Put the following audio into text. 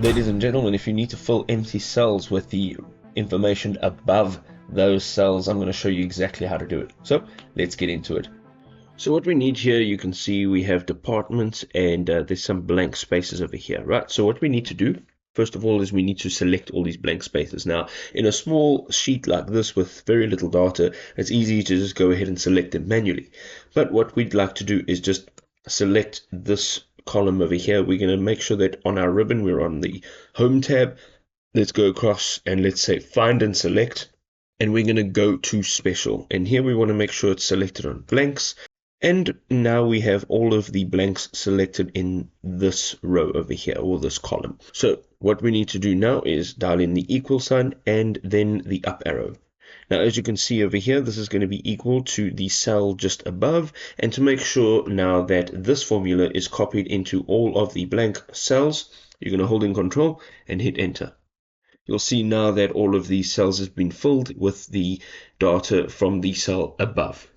Ladies and gentlemen, if you need to fill empty cells with the information above those cells, I'm going to show you exactly how to do it. So let's get into it. So what we need here, you can see we have departments and there's some blank spaces over here, right? So what we need to do, first of all, is we need to select all these blank spaces. Now, in a small sheet like this with very little data, it's easy to just go ahead and select them manually. But what we'd like to do is just select this column over here. We're going to make sure that on our ribbon, we're on the Home tab. Let's go across and let's say Find and Select. And we're going to go to Special. And here we want to make sure it's selected on blanks. And now we have all of the blanks selected in this row over here, or this column. So what we need to do now is dial in the equal sign and then the up arrow. Now, as you can see over here, this is going to be equal to the cell just above. And to make sure now that this formula is copied into all of the blank cells, you're going to hold in Control and hit Enter. You'll see now that all of these cells have been filled with the data from the cell above.